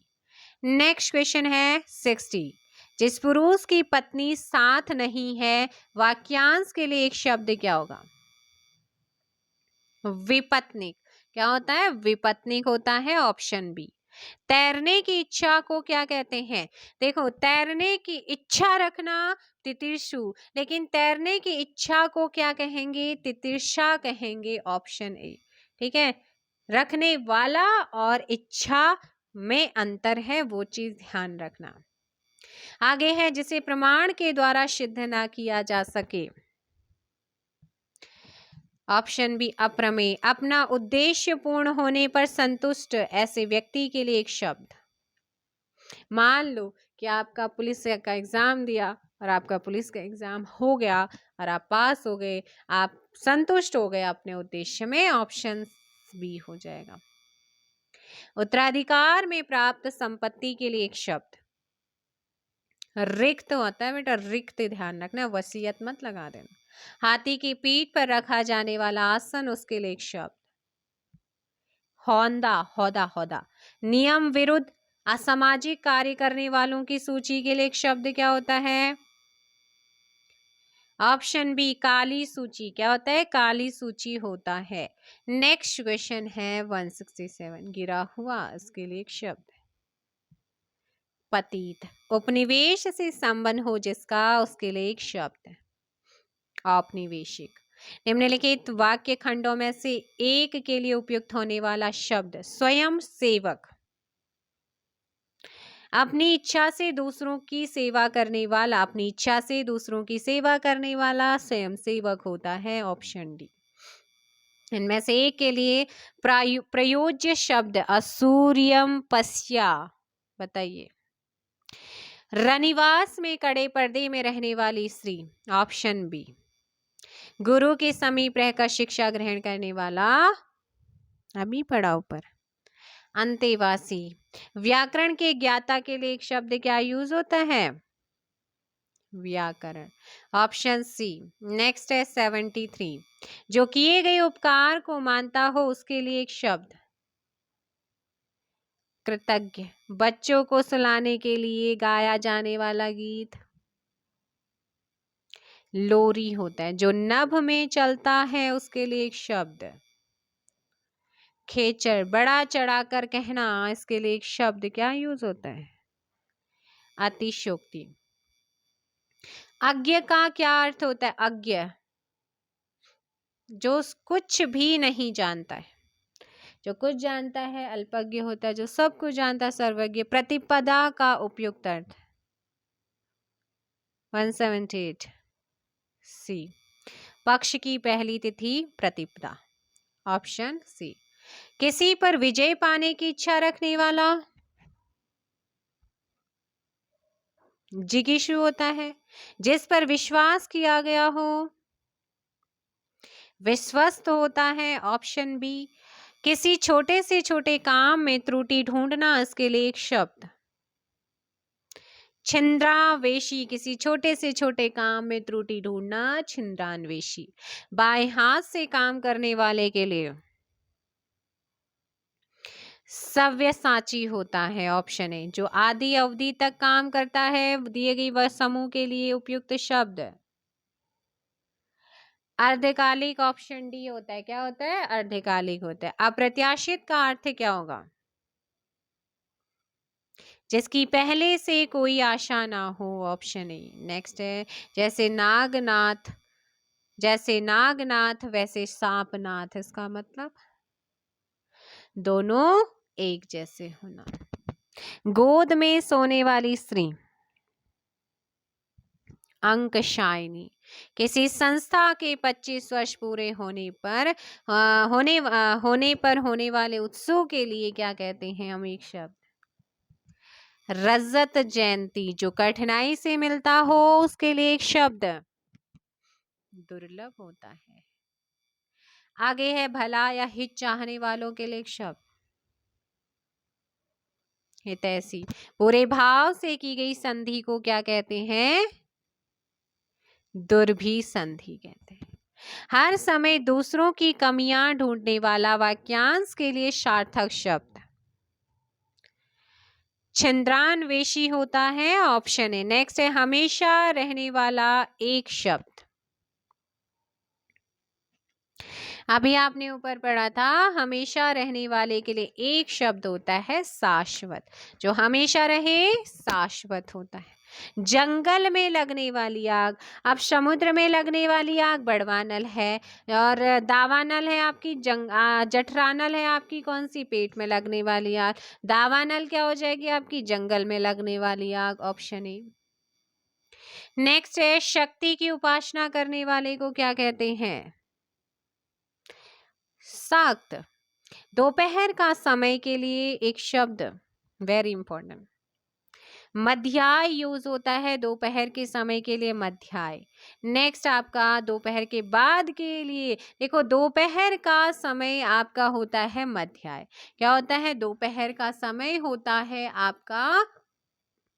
नेक्स्ट क्वेश्चन है 60, जिस पुरुष की पत्नी साथ नहीं है, वाक्यांश के लिए एक शब्द क्या होगा? विपत्निक। क्या होता है? विपत्निक होता है ऑप्शन बी। तैरने की इच्छा को क्या कहते हैं? देखो, तैरने की इच्छा रखना तितिर्षु, लेकिन तैरने की इच्छा को क्या कहेंगे? तितिर्षा कहेंगे, ऑप्शन ए। ठीक है, रखने वाला और इच्छा में अंतर है, वो चीज ध्यान रखना। आगे है, जिसे प्रमाण के द्वारा सिद्ध ना किया जा सके, ऑप्शन बी अप्रमेय, अपना उद्देश्य पूर्ण होने पर संतुष्ट, ऐसे व्यक्ति के लिए एक शब्द। मान लो कि आपका पुलिस का एग्जाम दिया और आपका पुलिस का एग्जाम हो गया और आप पास हो गए, आप संतुष्ट हो गए अपने उद्देश्य में, ऑप्शन बी हो जाएगा। उत्तराधिकार में प्राप्त संपत्ति के लिए एक शब्द रिक्त होता है बेटा, रिक्त ध्यान रखना, वसीयत मत लगा देना। हाथी की पीठ पर रखा जाने वाला आसन, उसके लिए एक शब्द हौदा, हौदा, हौदा। नियम विरुद्ध असामाजिक कार्य करने वालों की सूची के लिए एक शब्द क्या होता है? ऑप्शन बी काली सूची। क्या होता है? काली सूची होता है। नेक्स्ट क्वेश्चन है 167, गिरा हुआ, इसके लिए एक शब्द पतित। उपनिवेश से संबंध हो जिसका, उसके लिए एक शब्द औपनिवेशिक। निम्नलिखित वाक्य खंडों में से एक के लिए उपयुक्त होने वाला शब्द स्वयं सेवक। अपनी इच्छा से दूसरों की सेवा करने वाला, अपनी इच्छा से दूसरों की सेवा करने वाला स्वयं सेवक होता है, ऑप्शन डी। इनमें से एक के लिए प्रयोज्य शब्द असूर्यम पश्या, बताइए। रनिवास में कड़े पर्दे में रहने वाली स्त्री, ऑप्शन बी। गुरु के समीप रहकर शिक्षा ग्रहण करने वाला, अभी पढ़ा ऊपर, अंतेवासी। व्याकरण के ज्ञाता के लिए एक शब्द क्या यूज होता है? व्याकरण, ऑप्शन सी। नेक्स्ट है 73, जो किए गए उपकार को मानता हो उसके लिए एक शब्द कृतज्ञ। बच्चों को सुलाने के लिए गाया जाने वाला गीत लोरी होता है। जो नभ में चलता है उसके लिए एक शब्द खेचर। बड़ा चढ़ाकर कहना, इसके लिए एक शब्द क्या यूज होता है? अतिशयोक्ति। अज्ञ का क्या अर्थ होता है? अज्ञ, जो कुछ भी नहीं जानता है। जो कुछ जानता है अल्पज्ञ होता है, जो सब कुछ जानता है सर्वज्ञ। प्रतिपदा का उपयुक्त अर्थ 178 सी। पक्ष की पहली तिथि प्रतिपदा, ऑप्शन सी। किसी पर विजय पाने की इच्छा रखने वाला जिगीषु होता है। जिस पर विश्वास किया गया हो विश्वस्त होता है, ऑप्शन बी। किसी छोटे से छोटे काम में त्रुटि ढूंढना, इसके लिए एक शब्द छिंद्रान्वेषी। किसी छोटे से छोटे काम में त्रुटि ढूंढना, छिंद्रान्वेषी। बाएं हाथ से काम करने वाले के लिए सव्यसाची होता है, ऑप्शन ए। जो आदि अवधि तक काम करता है दिए गई वह समूह के लिए उपयुक्त शब्द अर्धकालिक ऑप्शन डी होता है। क्या होता है? अर्धकालिक होता है। अप्रत्याशित का अर्थ क्या होगा? जिसकी पहले से कोई आशा ना हो, ऑप्शन ए। नेक्स्ट है जैसे नागनाथ वैसे सांपनाथ, इसका मतलब दोनों एक जैसे होना। गोद में सोने वाली स्त्री, अंकशायनी। किसी संस्था के 25 वर्ष पूरे होने पर होने वाले उत्सव के लिए क्या कहते हैं हम? एक शब्द, रजत जयंती। जो कठिनाई से मिलता हो उसके लिए एक शब्द, दुर्लभ होता है। आगे है भला या हित चाहने वालों के लिए एक शब्द, हितैषी। पूरे भाव से की गई संधि को क्या कहते हैं? दुर्भी संधि कहते हैं। हर समय दूसरों की कमियां ढूंढने वाला वाक्यांश के लिए सार्थक शब्द, छिंद्रान्वेषी होता है, ऑप्शन है। नेक्स्ट है हमेशा रहने वाला एक शब्द। अभी आपने ऊपर पढ़ा था, हमेशा रहने वाले के लिए एक शब्द होता है शाश्वत। जो हमेशा रहे शाश्वत होता है। जंगल में लगने वाली आग, अब समुद्र में लगने वाली आग बड़वानल है, और दावानल है आपकी जठरानल है आपकी कौन सी? पेट में लगने वाली आग। दावानल क्या हो जाएगी आपकी? जंगल में लगने वाली आग, ऑप्शन ए। नेक्स्ट है शक्ति की उपासना करने वाले को क्या कहते हैं? शाक्त। दोपहर का समय के लिए एक शब्द, वेरी इंपॉर्टेंट, मध्याय यूज होता है दोपहर के समय के लिए, मध्याय। नेक्स्ट आपका दोपहर के बाद के लिए, देखो दोपहर का समय आपका होता है मध्याय। क्या होता है? दोपहर का समय होता है आपका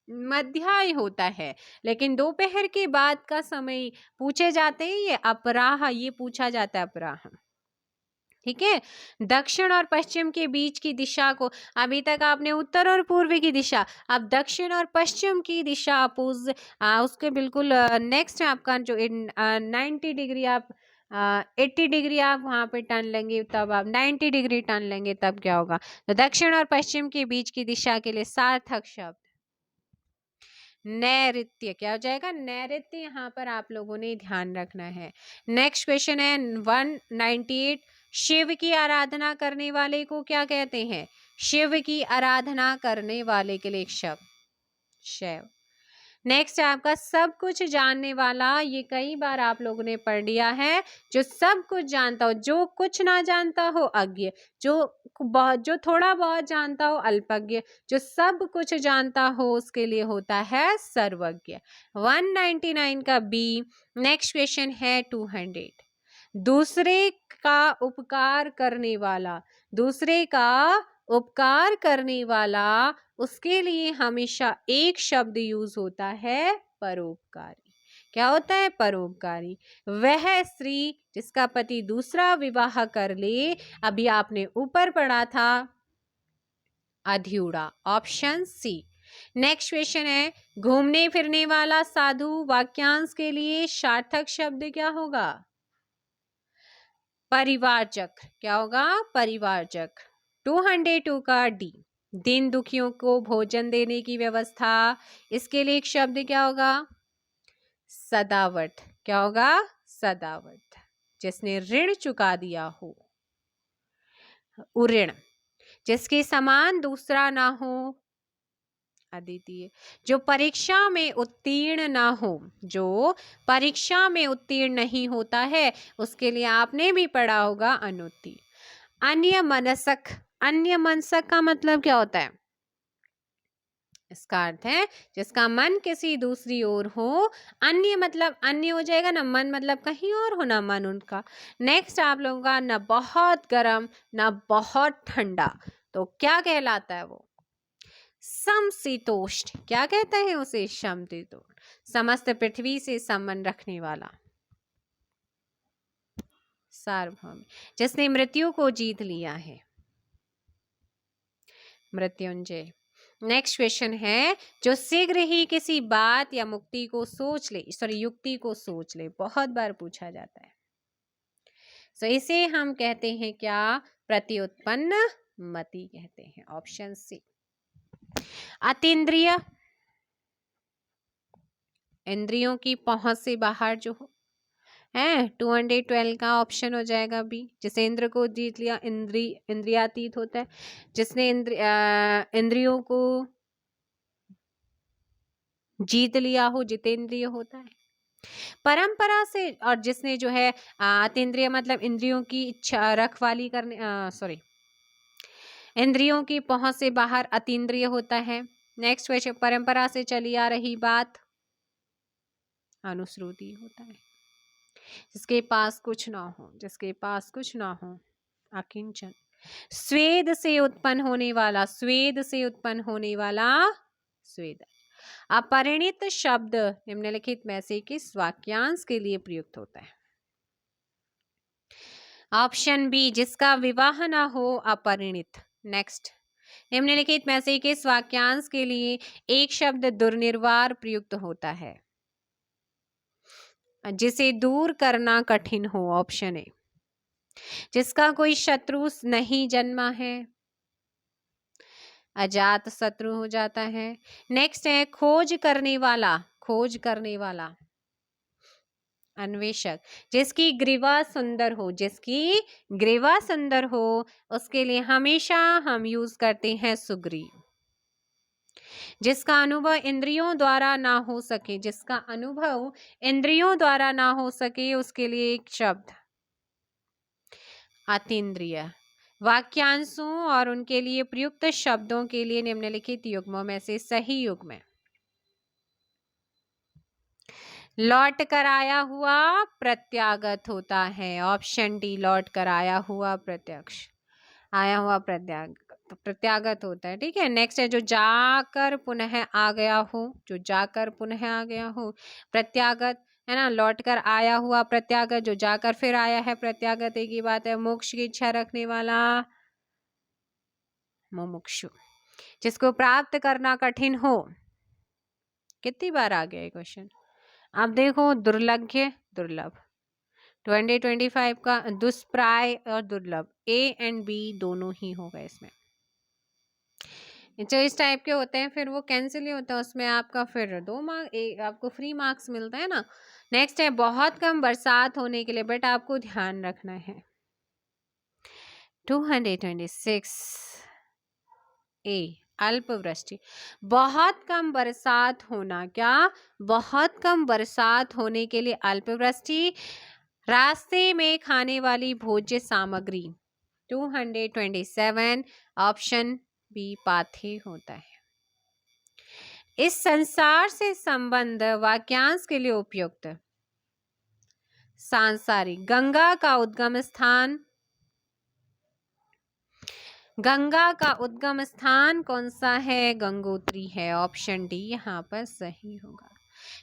मध्याय होता है। लेकिन दोपहर के बाद का समय पूछे जाते हैं, ये अपराह, ये पूछा जाता है अपराह। ठीक है। दक्षिण और पश्चिम के बीच की दिशा को, अभी तक आपने उत्तर और पूर्व की दिशा, अब दक्षिण और पश्चिम की दिशा उसके बिल्कुल नेक्स्ट आपका जो 90 डिग्री आप 80 डिग्री आप वहां पे टर्न लेंगे, तब आप 90 डिग्री टर्न लेंगे तब क्या होगा? तो दक्षिण और पश्चिम के बीच की दिशा के लिए सार्थक शब्द नैऋत्य। क्या हो जाएगा? नैऋत्य। यहाँ पर आप लोगों ने ध्यान रखना है। नेक्स्ट क्वेश्चन है 198, शिव की आराधना करने वाले को क्या कहते हैं? शिव की आराधना करने वाले के लिए एक शब्द, शैव। नेक्स्ट है आपका सब कुछ जानने वाला, ये कई बार आप लोगों ने पढ़ लिया है। जो सब कुछ जानता हो, जो कुछ ना जानता हो अज्ञ, जो थोड़ा बहुत जानता हो अल्पज्ञ, जो सब कुछ जानता हो उसके लिए होता है सर्वज्ञ। 199 का बी। नेक्स्ट क्वेश्चन है 200, दूसरे का उपकार करने वाला, दूसरे का उपकार करने वाला, उसके लिए हमेशा एक शब्द यूज होता है, परोपकारी। क्या होता है? परोपकारी। वह स्त्री जिसका पति दूसरा विवाह कर ले, अभी आपने ऊपर पढ़ा था, अध्युड़ा, ऑप्शन सी। नेक्स्ट क्वेश्चन है घूमने फिरने वाला साधु, वाक्यांश के लिए सार्थक शब्द क्या होगा? परिवार चक्र। क्या होगा? परिवार चक्र। 202 का डी, दिन दुखियों को भोजन देने की व्यवस्था, इसके लिए एक शब्द क्या होगा? सदावट। क्या होगा? सदावट। जिसने ऋण चुका दिया हो, उऋण। जिसके समान दूसरा ना हो, अद्वितीय। जो परीक्षा में उत्तीर्ण ना हो, जो परीक्षा में उत्तीर्ण नहीं होता है, उसके लिए आपने भी पढ़ा होगा अनुत्तीर्ण। अन्य मनसक, अन्य मनसक का मतलब क्या होता है? इसका अर्थ है जिसका मन किसी दूसरी ओर हो। अन्य मतलब अन्य हो जाएगा ना, मन मतलब कहीं और हो, ना मन उनका। नेक्स्ट आप लोगों का ना बहुत गर्म ना बहुत ठंडा, तो क्या कहलाता है वो? समशीतोष्ण। क्या कहते हैं उसे? समशीतोष्ण। समस्त पृथ्वी से संबंध रखने वाला, सार्वभौम, जिसने मृत्यु को जीत लिया है, मृत्युंजय। नेक्स्ट क्वेश्चन है जो शीघ्र ही किसी बात या मुक्ति को सोच ले, सॉरी युक्ति को सोच ले, बहुत बार पूछा जाता है। सो इसे हम कहते हैं क्या? प्रत्युत्पन्न मति कहते हैं। Option C. अतीन्द्रिय, इंद्रियों की पहुंच से बाहर जो हो है, 212 का ऑप्शन हो जाएगा बी। जिसे इंद्र को जीत लिया, इंद्रियातीत होता है। जिसने इंद्रियों को जीत लिया हो, जितेंद्रिय होता है। परंपरा से, और जिसने जो है अतीन्द्रिय मतलब इंद्रियों की इच्छा रखवाली करने, सॉरी, इंद्रियों की पहुंच से बाहर अतीन्द्रिय होता है। नेक्स्ट क्वेश्चन, परंपरा से चली आ रही बात अनुश्रुति होता है। जिसके पास कुछ ना हो, जिसके पास कुछ ना हो, अकिंचन। स्वेद से उत्पन्न होने वाला, स्वेद से उत्पन्न होने वाला स्वेद। अपरिणित शब्द निम्नलिखित में से किस वाक्यांश के लिए प्रयुक्त होता है? ऑप्शन बी, जिसका विवाह ना हो, अपरिणित। नेक्स्ट, निम्नलिखित में से किस वाक्यांश के लिए एक शब्द दुर्निर्वार प्रयुक्त होता है? जिसे दूर करना कठिन हो। ऑप्शन ए, जिसका कोई शत्रु नहीं जन्मा है, अजात शत्रु हो जाता है। नेक्स्ट है खोज करने वाला, खोज करने वाला, अन्वेषक। जिसकी ग्रीवा सुंदर हो, जिसकी ग्रीवा सुंदर हो, उसके लिए हमेशा हम यूज करते हैं सुग्रीव। जिसका अनुभव इंद्रियों द्वारा ना हो सके, जिसका अनुभव इंद्रियों द्वारा ना हो सके, उसके लिए एक शब्द अतीन्द्रिय। वाक्यांशों और उनके लिए प्रयुक्त शब्दों के लिए निम्नलिखित युग्मों में से सही युग्म है। लौट कर आया हुआ प्रत्यागत होता है। ऑप्शन डी, लौट कर आया हुआ प्रत्यक्ष, आया हुआ प्रत्यागत होता है। ठीक है। नेक्स्ट है जो जाकर पुनः आ गया हो, जो जाकर पुनः आ गया हो, प्रत्यागत है ना। लौट कर आया हुआ प्रत्यागत, जो जाकर फिर आया है प्रत्यागत, एक ही बात है। मोक्ष की इच्छा रखने वाला मुमुक्षु, जिसको प्राप्त करना कठिन हो। कितनी बार आ गया ये क्वेश्चन? अब देखो, दुर्लभ्य, दुर्लभ। 2025 का दुष्प्राय और दुर्लभ, ए एंड बी दोनों ही होगा इसमें। जो इस टाइप के होते हैं फिर वो कैंसिल ही होता है, उसमें आपका फिर 2 मार्क, आपको फ्री मार्क्स मिलता है ना। नेक्स्ट है बहुत कम बरसात होने के लिए, बट आपको ध्यान रखना है 226 ए, अल्पवृष्टि। बहुत कम बरसात होना, क्या? बहुत कम बरसात होने के लिए अल्पवृष्टि। रास्ते में खाने वाली भोज्य सामग्री 227, ऑप्शन बी पाथी होता है। इस संसार से संबंध वाक्यांश के लिए उपयुक्त सांसारिक। गंगा का उद्गम स्थान, गंगा का उद्गम स्थान कौन सा है? गंगोत्री है। ऑप्शन डी यहाँ पर सही होगा।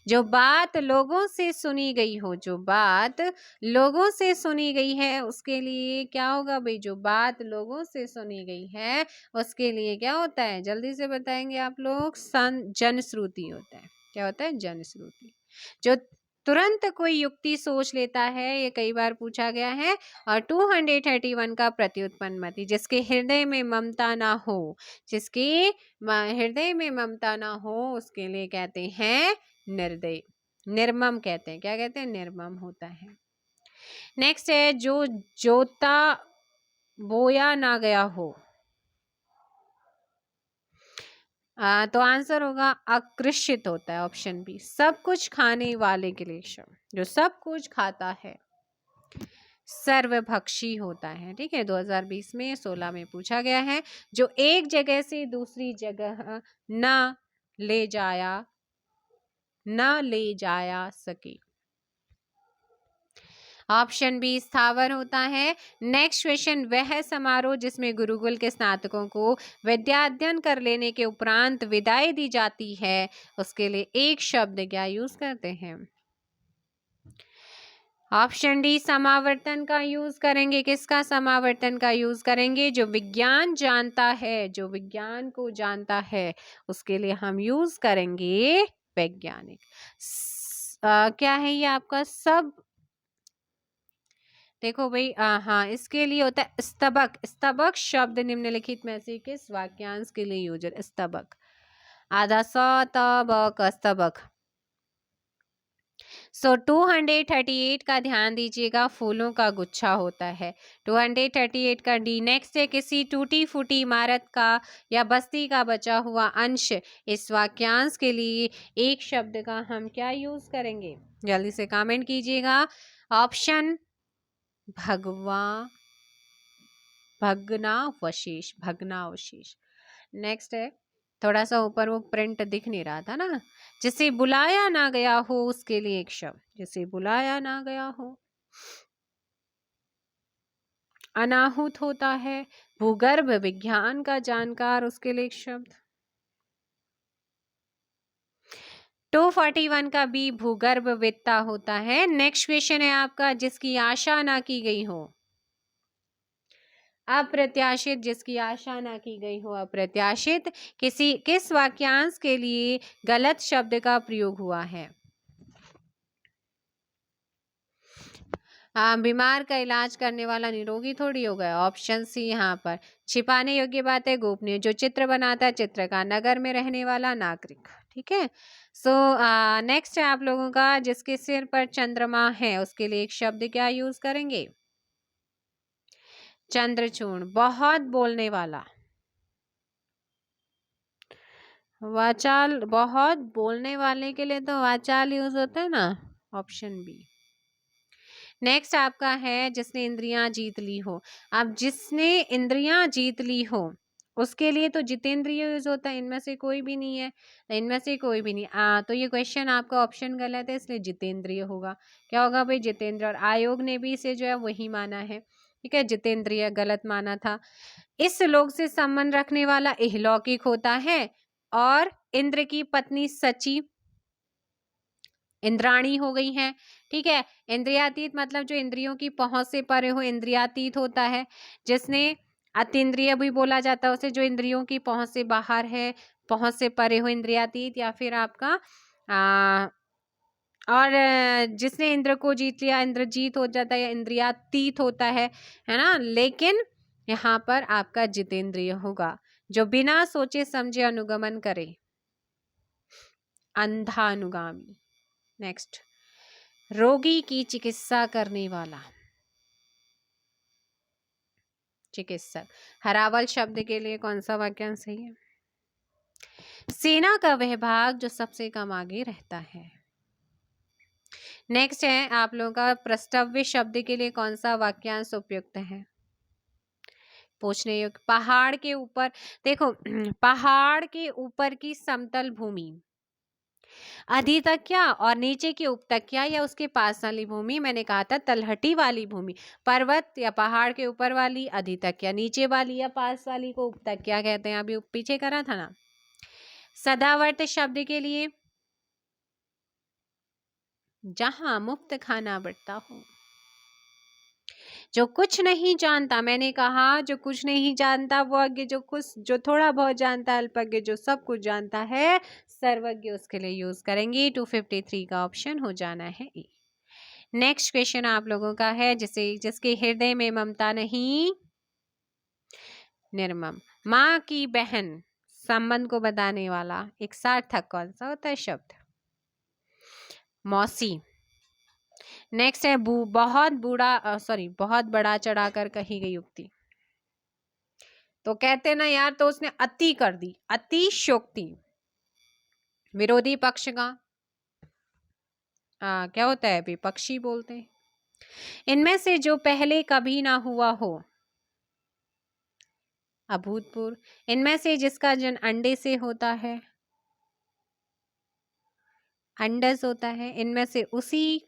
जो बात लोगों से सुनी गई हो, जो बात लोगों से सुनी गई है, उसके लिए क्या होगा भाई? जो बात लोगों से सुनी गई है उसके लिए क्या होता है? जल्दी से बताएंगे आप लोग। जनश्रुति होता है। क्या होता है? जनश्रुति। जो तुरंत कोई युक्ति सोच लेता है, ये कई बार पूछा गया है। और 231 का प्रत्युत्पन्न मति, जिसके हृदय में ममता ना हो, जिसके हृदय में ममता ना हो, उसके लिए कहते हैं निर्दयी, निर्मम कहते हैं। क्या कहते हैं? निर्मम होता है। नेक्स्ट है जो जोता बोया ना गया हो, तो आंसर होगा अकृषित होता है। ऑप्शन बी, सब कुछ खाने वाले के लिए शब्द, जो सब कुछ खाता है। सर्वभक्षी होता है। ठीक है। 2020 में 16 में पूछा गया है। जो एक जगह से दूसरी जगह न ले जाया सके। ऑप्शन बी स्थावर होता है। नेक्स्ट क्वेश्चन, वह समारोह जिसमें गुरुकुल के स्नातकों को विद्या अध्ययन कर लेने के उपरांत विदाई दी जाती है, उसके लिए एक शब्द क्या यूज करते हैं? ऑप्शन डी समावर्तन का यूज करेंगे। किसका समावर्तन का यूज करेंगे? जो विज्ञान जानता है, जो विज्ञान को जानता है, उसके लिए हम यूज करेंगे वैज्ञानिक। क्या है ये आपका? सब देखो भाई, हाँ, इसके लिए होता है स्तबक। स्तबक शब्द निम्नलिखित में से किस वाक्यांश के लिए यूज है? स्तबक। आधा स तबक स्तबक। सो 238 का ध्यान दीजिएगा, फूलों का गुच्छा होता है। 238 का डी। नेक्स्ट है, किसी टूटी फूटी इमारत का या बस्ती का बचा हुआ अंश। इस वाक्यांश के लिए एक शब्द का हम क्या यूज करेंगे? जल्दी से कमेंट कीजिएगा। ऑप्शन भगवा, भग्नावशेष, भग्नावशेष। नेक्स्ट है, थोड़ा सा ऊपर वो प्रिंट दिख नहीं रहा था ना। जिसे बुलाया ना गया हो, उसके लिए एक शब्द। जिसे बुलाया ना गया हो, अनाहुत होता है। भूगर्भ विज्ञान का जानकार, उसके लिए एक शब्द। 241 का बी भूगर्भ वेत्ता होता है। नेक्स्ट क्वेश्चन है आपका, जिसकी आशा ना की गई हो। अप्रत्याशित, जिसकी आशा ना की गई हो, अप्रत्याशित। किस वाक्यांश के लिए गलत शब्द का प्रयोग हुआ है? बीमार का इलाज करने वाला निरोगी थोड़ी हो गया। ऑप्शन सी यहाँ पर। छिपाने योग्य बात है गोपनीय। जो चित्र बनाता है चित्रकार। नगर में रहने वाला नागरिक। ठीक है। सो नेक्स्ट है आप लोगों का, जिसके सिर पर चंद्रमा है, उसके लिए एक शब्द क्या यूज करेंगे? चंद्रचूर्ण। बहुत बोलने वाला। वाचाल। बहुत बोलने वाले के लिए तो वाचाल यूज होता है ना। Option B. नेक्स्ट आपका है, जिसने इंद्रियां जीत ली हो। अब जिसने इंद्रियां जीत ली हो, उसके लिए तो जितेंद्रिय यूज होता है। इनमें से कोई भी नहीं है, इनमें से कोई भी नहीं। तो ये क्वेश्चन आपका ऑप्शन गलत है, इसलिए जितेंद्रिय होगा। क्या होगा भाई? जितेंद्र। और आयोग ने भी इसे जो है वही माना है। ठीक है, जितेंद्रिय गलत माना था। इस लोक से संबंध रखने वाला इहलौकिक होता है। और इंद्र की पत्नी सची इंद्राणी हो गई हैं। ठीक है। इंद्रियातीत मतलब जो इंद्रियों की पहुंच से परे हो, इंद्रियातीत होता है। जिसने अतीन्द्रिय भी बोला जाता है उसे, जो इंद्रियों की पहुंच से बाहर है, पहुंच से परे हो, इंद्रियातीत। या फिर आपका और जिसने इंद्र को जीत लिया, इंद्रजीत हो जाता है या इंद्रियातीत होता है ना। लेकिन यहाँ पर आपका जितेंद्रिय होगा, जो बिना सोचे समझे अनुगमन करे, अंधानुगामी। नेक्स्ट, रोगी की चिकित्सा करने वाला, चिकित्सक। हरावल शब्द के लिए कौन सा वाक्यांश सही है? सेना का वह भाग जो सबसे कम आगे रहता है। नेक्स्ट है आप लोगों का, प्रस्तव्य शब्द के लिए कौन सा वाक्यांश उपयुक्त है? पूछने योग्य। पहाड़ के ऊपर, देखो पहाड़ के ऊपर की समतल भूमि, अधितक्या और नीचे की उपतक्या या उसके पास वाली भूमि। मैंने कहा था तलहटी वाली भूमि। पर्वत या पहाड़ के ऊपर वाली अधितक्या, नीचे वाली या पास वाली को उपतक्या कहते हैं। अभी पीछे करा था ना। सदावर्त शब्द के लिए, जहां मुफ्त खाना बढ़ता हो। जो कुछ नहीं जानता, मैंने कहा जो कुछ नहीं जानता वो अज्ञ, जो थोड़ा बहुत जानता है अल्पज्ञ, जो सब कुछ जानता है सर्वज्ञ, उसके लिए यूज करेंगे। 253 का ऑप्शन हो जाना है ए। नेक्स्ट क्वेश्चन आप लोगों का है, जिसके हृदय में ममता नहीं, निर्मम। माँ की बहन संबंध को बताने वाला एक सार्थक कौन सा होता है शब्द? मौसी। नेक्स्ट है बहुत बड़ा चढ़ाकर कही गई उक्ति। तो कहते ना यार, तो उसने अति कर दी, अतिशयोक्ति। विरोधी पक्ष का क्या होता है? विपक्षी बोलते हैं। इनमें से जो पहले कभी ना हुआ हो, अभूतपूर्व। इनमें से जिसका जन्म अंडे से होता है, अंडस होता है। इनमें से उसी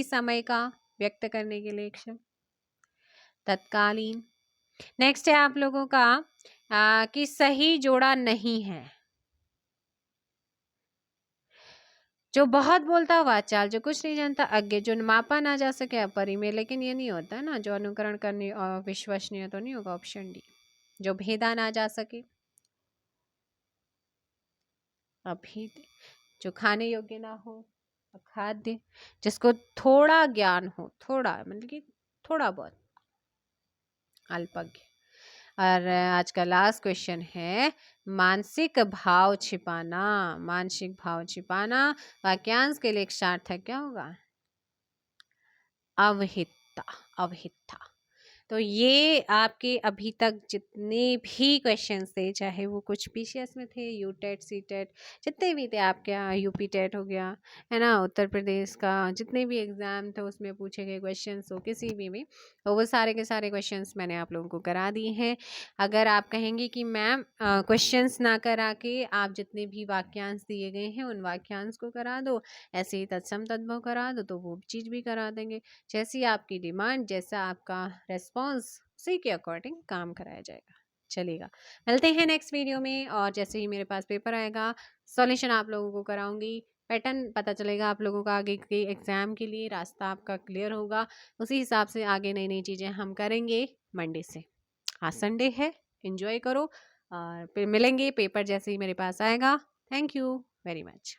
समय का व्यक्त करने के लिए एक शब्द, तत्कालीन। नेक्स्ट है आप लोगों का कि सही जोड़ा नहीं है। जो बहुत बोलता वाचाल, जो कुछ नहीं जानता अज्ञ, जो मापा ना जा सके अपरिमेय। लेकिन ये नहीं होता ना, जो अनुकरण करने और विश्वसनीय तो नहीं होगा। Option D. जो भेदा ना जा सके, अभी। जो खाने योग्य ना हो, अखाद्य, जिसको थोड़ा ज्ञान हो, थोड़ा मतलब कि थोड़ा बहुत। अल्पज्ञ। और आज का लास्ट क्वेश्चन है मानसिक भाव छिपाना। मानसिक भाव छिपाना वाक्यांश के लिए एक सार्थक क्या होगा? अवहिता, अवहिता। तो ये आपके अभी तक जितने भी क्वेश्चंस थे, चाहे वो कुछ पीसीएस में थे, यूटेट, सीटेट, जितने भी थे आपके यहाँ, यूपी टेट हो गया है ना, उत्तर प्रदेश का जितने भी एग्ज़ाम थे उसमें पूछे गए क्वेश्चंस हो किसी भी तो वो सारे के सारे क्वेश्चंस मैंने आप लोगों को करा दिए हैं। अगर आप कहेंगे कि मैम क्वेश्चंस ना करा के आप जितने भी वाक्यांश दिए गए हैं उन वाक्यांश को करा दो, ऐसे ही तत्सम तद्भव करा दो, तो वो चीज़ भी करा देंगे। जैसी आपकी डिमांड, जैसा आपका रेस्पॉन्स, उसी के अकॉर्डिंग काम कराया जाएगा। चलेगा, मिलते हैं नेक्स्ट वीडियो में। और जैसे ही मेरे पास पेपर आएगा, सॉल्यूशन आप लोगों को कराऊंगी, पैटर्न पता चलेगा आप लोगों का, आगे के एग्ज़ाम के लिए रास्ता आपका क्लियर होगा। उसी हिसाब से आगे नई नई चीज़ें हम करेंगे मंडे से। आज संडे है, एंजॉय करो और फिर मिलेंगे पेपर जैसे ही मेरे पास आएगा। Thank you very much.